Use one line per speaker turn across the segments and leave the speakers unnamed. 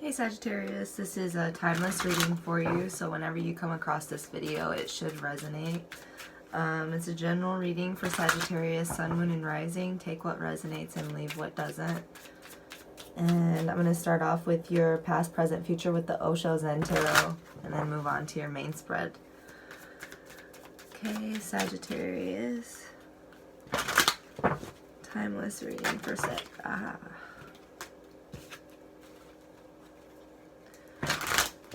Hey Sagittarius, this is a timeless reading for you, so whenever you come across this video, it should resonate. It's a general reading for Sagittarius, Sun, Moon, and Rising. Take what resonates and leave what doesn't. And I'm going to start off with your past, present, future with the Osho Zen Tarot, and then move on to your main spread. Okay, Sagittarius. Timeless reading for Sag.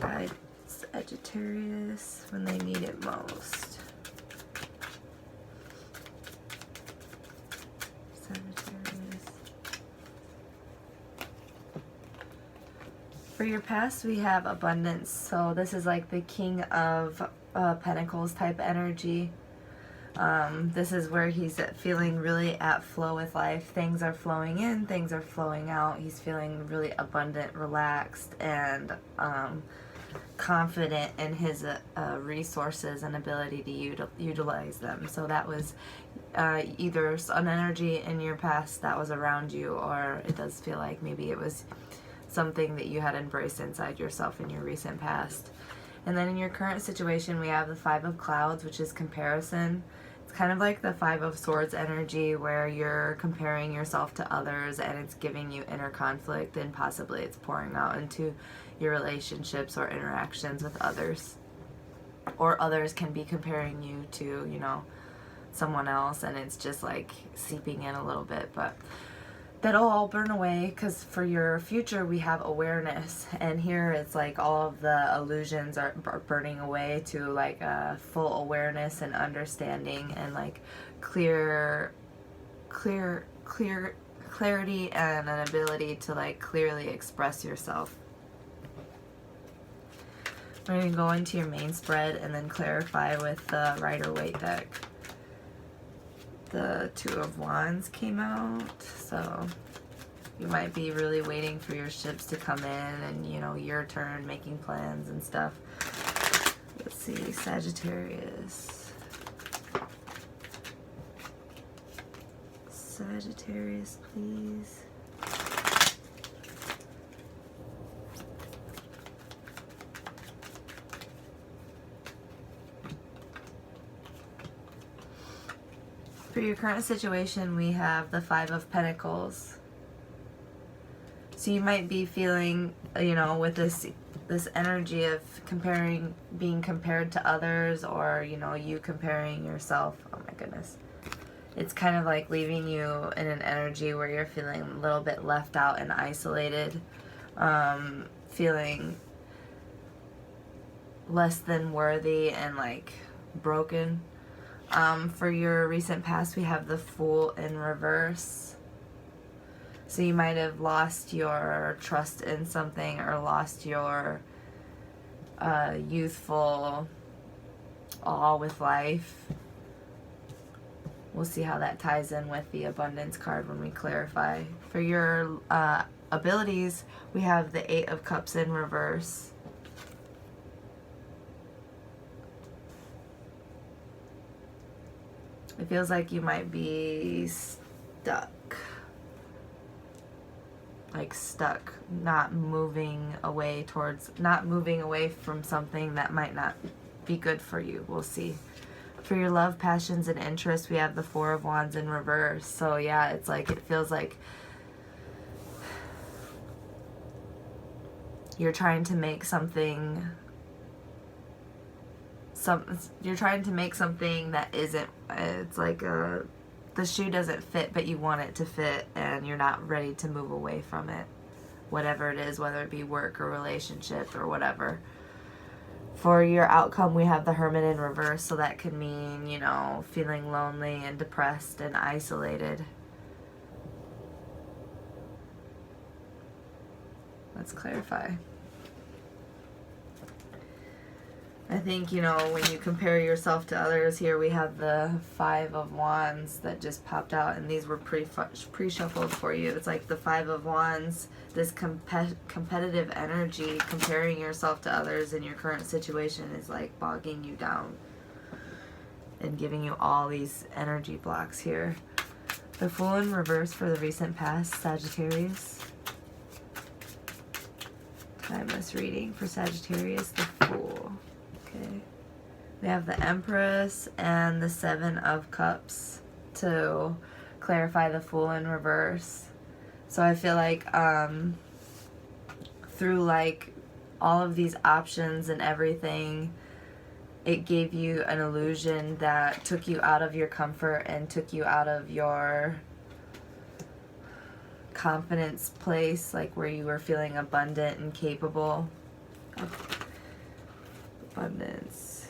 Guide Sagittarius when they need it most. Sagittarius. For your past, we have abundance. So this is like the King of Pentacles type energy. This is where he's feeling really at flow with life. Things are flowing in, things are flowing out. He's feeling really abundant, relaxed, and confident in his resources and ability to utilize them. So that was either an energy in your past that was around you, or it does feel like maybe it was something that you had embraced inside yourself in your recent past. And then in your current situation, we have the Five of Clouds, which is comparison. It's kind of like the Five of Swords energy, where you're comparing yourself to others and it's giving you inner conflict, and possibly it's pouring out into your relationships or interactions with others. Or others can be comparing you to, you know, someone else, and it's just like seeping in a little bit. But that'll all burn away, because for your future we have awareness, and here it's like all of the illusions are burning away to like full awareness and understanding, and like clarity and an ability to like clearly express yourself. We're going to go into your main spread and then clarify with the Rider-Waite deck. The Two of Wands came out, so you might be really waiting for your ships to come in and, you know, your turn, making plans and stuff. Let's see, Sagittarius. Sagittarius, please. For your current situation, we have the Five of Pentacles. So you might be feeling, you know, with this energy of being compared to others, or, you know, you comparing yourself. Oh my goodness. It's kind of like leaving you in an energy where you're feeling a little bit left out and isolated, feeling less than worthy and like broken. For your recent past, we have the Fool in reverse. So you might have lost your trust in something, or lost your youthful awe with life. We'll see how that ties in with the abundance card when we clarify. For your abilities, we have the Eight of Cups in reverse. It feels like you might be stuck. Like stuck, not moving away from something that might not be good for you. We'll see. For your love, passions, and interests, we have the Four of Wands in reverse. So yeah, it's like, it feels like you're trying to make something that isn't, it's like the shoe doesn't fit, but you want it to fit, and you're not ready to move away from it, whatever it is, whether it be work or relationship or whatever. For your outcome, we have the Hermit in reverse, so that could mean, you know, feeling lonely and depressed and isolated. Let's clarify. I think, you know, when you compare yourself to others, here we have the Five of Wands that just popped out, and these were pre-shuffled for you. It's like the Five of Wands, this competitive energy, comparing yourself to others in your current situation is like bogging you down and giving you all these energy blocks here. The Fool in reverse for the recent past, Sagittarius. Timeless reading for Sagittarius, the Fool. Okay. We have the Empress and the Seven of Cups to clarify the Fool in reverse. So I feel like through like all of these options and everything, it gave you an illusion that took you out of your comfort and took you out of your confidence place, like where you were feeling abundant and capable of abundance.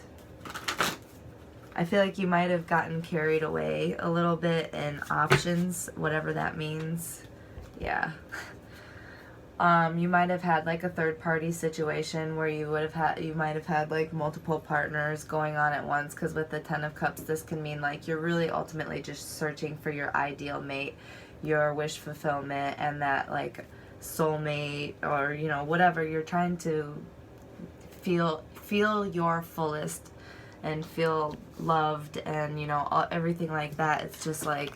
I feel like you might have gotten carried away a little bit in options, whatever that means. Yeah. You might have had like a third party situation where you might have had like multiple partners going on at once, because with the Ten of Cups, this can mean like you're really ultimately just searching for your ideal mate, your wish fulfillment, and that like soulmate, or you know, whatever, you're trying to feel your fullest and feel loved, and you know, everything like that. It's just like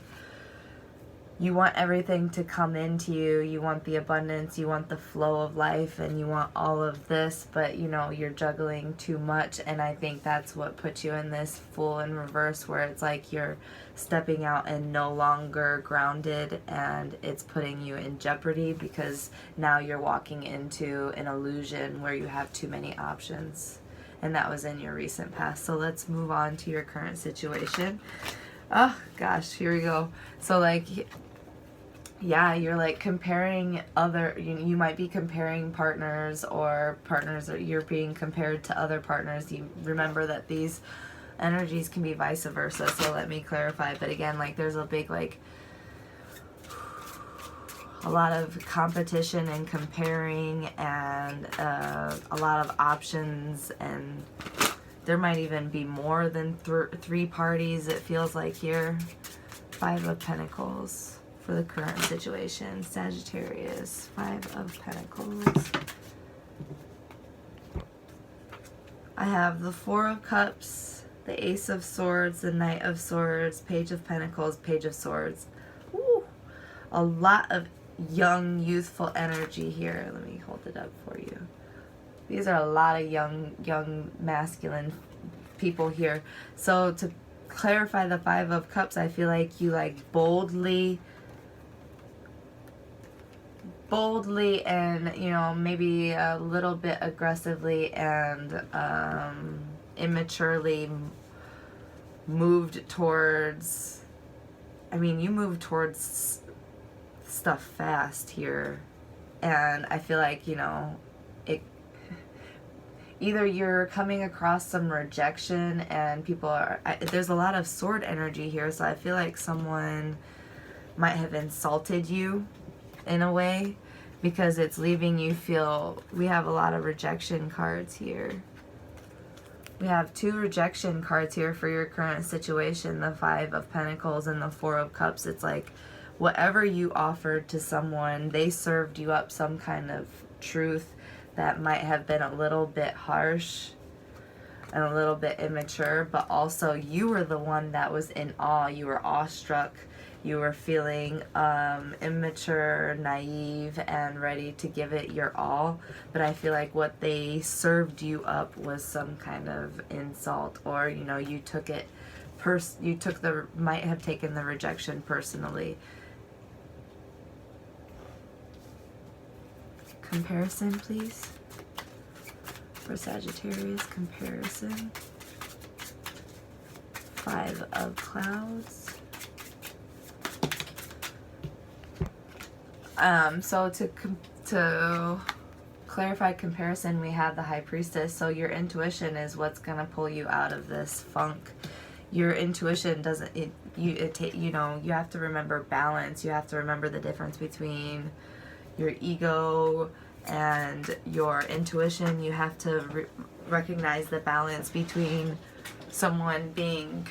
you want everything to come into you. You want the abundance, you want the flow of life, and you want all of this, but you know, you're juggling too much. And I think that's what put you in this Fool in reverse, where it's like you're stepping out and no longer grounded, and it's putting you in jeopardy because now you're walking into an illusion where you have too many options. And that was in your recent past. So let's move on to your current situation. Oh gosh, here we go. So like, yeah, you're like comparing you might be comparing partners, or you're being compared to other partners. You remember that these energies can be vice versa, so let me clarify. But again, like there's a big like a lot of competition and comparing, and a lot of options, and there might even be more than three parties, it feels like here. Five of Pentacles for the current situation. Sagittarius, Five of Pentacles. I have the Four of Cups, the Ace of Swords, the Knight of Swords, Page of Pentacles, Page of Swords. Ooh, a lot of young, youthful energy here. Let me hold it up for you. These are a lot of young masculine people here. So to clarify the Five of Cups, I feel like you like boldly and, you know, maybe a little bit aggressively and immaturely moved towards, I mean, you moved towards stuff fast here. And I feel like, you know, either you're coming across some rejection, and people are, there's a lot of sword energy here, so I feel like someone might have insulted you in a way, because it's leaving you feel, we have a lot of rejection cards here. We have two rejection cards here for your current situation, the Five of Pentacles and the Four of Cups. It's like whatever you offered to someone, they served you up some kind of truth that might have been a little bit harsh and a little bit immature, but also you were the one that was in awe. You were awestruck. You were feeling immature, naive, and ready to give it your all. But I feel like what they served you up was some kind of insult, or you know, you took it might have taken the rejection personally. Comparison, please. For Sagittarius, comparison. Five of Clouds. So to clarify comparison, we have the High Priestess. So your intuition is what's gonna pull you out of this funk. Your intuition doesn't, you know, you have to remember balance. You have to remember the difference between your ego and your intuition. You have to recognize the balance between someone being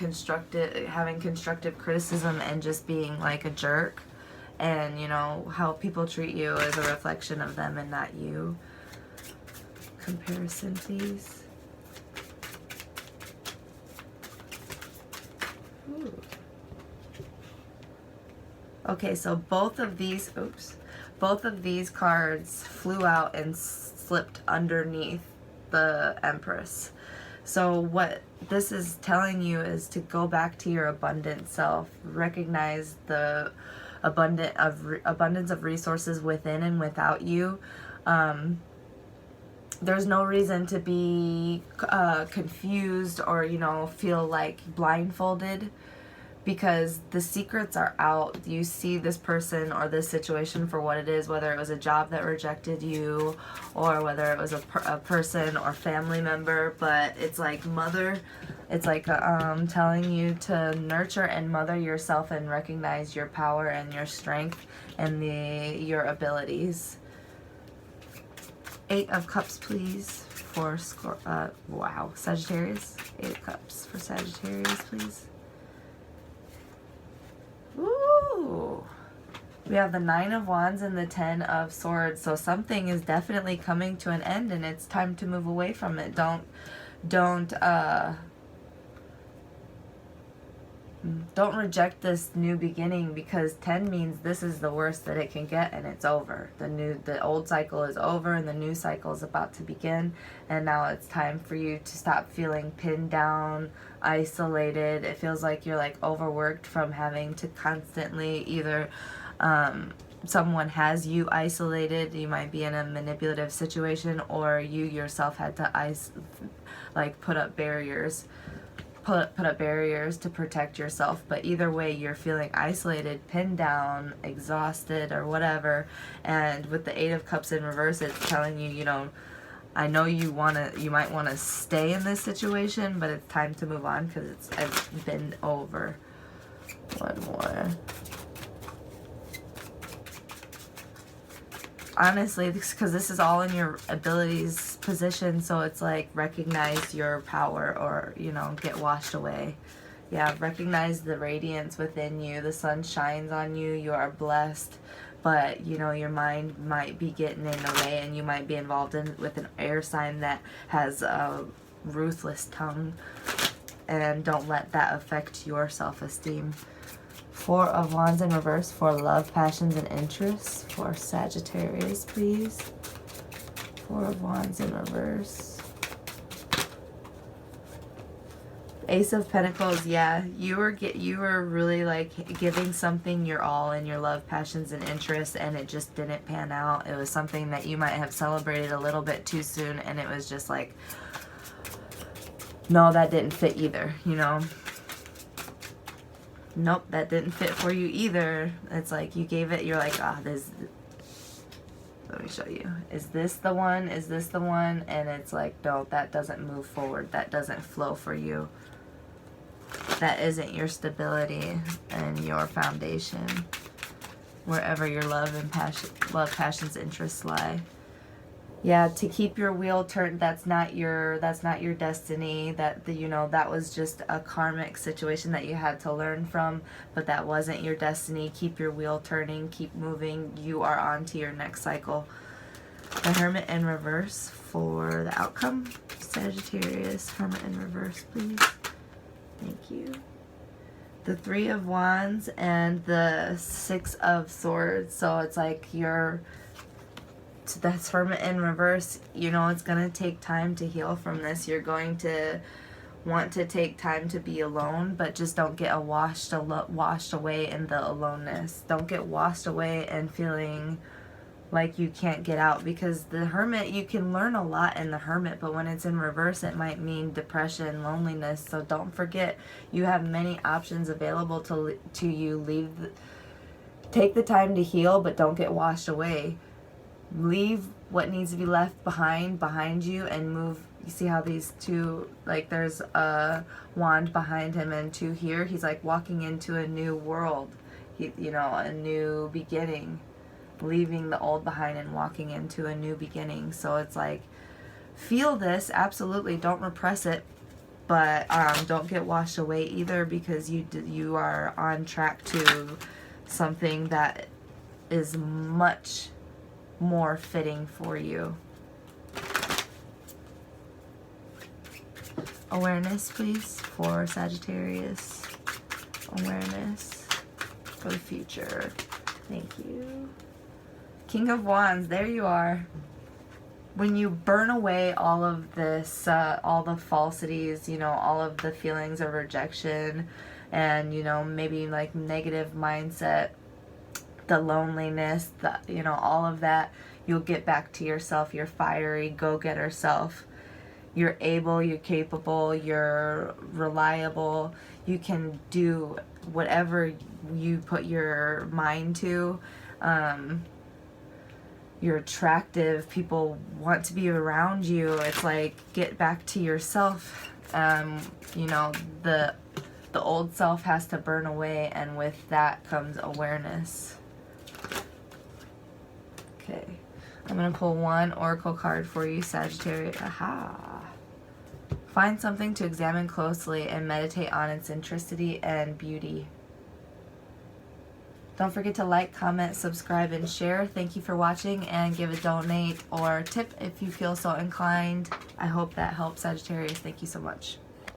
having constructive criticism, and just being like a jerk. And you know, how people treat you is a reflection of them and not you. Comparison, please. Ooh. Okay, so both of these cards flew out in slipped underneath the Empress. So what this is telling you is to go back to your abundant self. Recognize the abundance of resources within and without you. There's no reason to be confused or, you know, feel like blindfolded, because the secrets are out. You see this person or this situation for what it is, whether it was a job that rejected you or whether it was a person or family member. But it's like telling you to nurture and mother yourself and recognize your power and your strength and your abilities. 8 of Cups, please, for Sagittarius. 8 of Cups for Sagittarius, please. Ooh. We have the 9 of Wands and the 10 of Swords. So something is definitely coming to an end, and it's time to move away from it. Don't reject this new beginning, because 10 means this is the worst that it can get and it's over. The old cycle is over and the new cycle is about to begin, and now it's time for you to stop feeling pinned down, isolated. It feels like you're like overworked from having to constantly either someone has you isolated, you might be in a manipulative situation, or you yourself had to put up barriers to protect yourself. But either way, you're feeling isolated, pinned down, exhausted, or whatever. And with the 8 of Cups in reverse, it's telling you, you know, I know you might want to stay in this situation, but it's time to move on because it's been over. One more. Honestly, because this is all in your abilities position, so it's like recognize your power, or, you know, get washed away. Yeah, recognize the radiance within you. The sun shines on you. You are blessed, but, you know, your mind might be getting in the way, and you might be involved with an air sign that has a ruthless tongue, and don't let that affect your self-esteem. 4 of Wands in reverse for love, passions, and interests for Sagittarius, please. 4 of Wands in reverse. Ace of Pentacles, yeah, you were really like giving something your all in your love, passions, and interests, and it just didn't pan out. It was something that you might have celebrated a little bit too soon, and it was just like, no, that didn't fit either, you know. Nope, that didn't fit for you either. It's like you gave it, you're like, this, let me show you. Is this the one? Is this the one? And it's like, no, that doesn't move forward. That doesn't flow for you. That isn't your stability and your foundation. Wherever your love, passions, interests lie. Yeah, to keep your wheel turned, that's not your destiny. That was just a karmic situation that you had to learn from, but that wasn't your destiny. Keep your wheel turning, keep moving. You are on to your next cycle. The Hermit in reverse for the outcome. Sagittarius, Hermit in reverse, please. Thank you. The 3 of Wands and the 6 of Swords. So it's like that's Hermit in reverse. You know, it's going to take time to heal from this. You're going to want to take time to be alone, but just don't get washed away in the aloneness. Don't get washed away and feeling like you can't get out, because the Hermit, you can learn a lot in the Hermit, but when it's in reverse, it might mean depression, loneliness. So don't forget, you have many options available to you. Take the time to heal, but don't get washed away. Leave what needs to be left behind you, and move. You see how these two, like there's a wand behind him and 2 here. He's like walking into a new world, a new beginning, leaving the old behind and walking into a new beginning. So it's like, feel this, absolutely, don't repress it, but don't get washed away either, because you are on track to something that is much more fitting for you. Awareness, please, for Sagittarius. Awareness for the future. Thank you. King of Wands, there you are. when you burn away all of this, all the falsities, you know, all of the feelings of rejection and, you know, maybe like negative mindset, the loneliness, the, you know, all of that, you'll get back to yourself, your fiery go-getter self. You're able, you're capable, you're reliable, you can do whatever you put your mind to. You're attractive, people want to be around you. It's like, get back to yourself. You know, the old self has to burn away, and with that comes awareness. Okay, I'm going to pull one oracle card for you, Sagittarius. Aha! Find something to examine closely and meditate on its intricity and beauty. Don't forget to like, comment, subscribe, and share. Thank you for watching, and give a donate or tip if you feel so inclined. I hope that helps, Sagittarius. Thank you so much.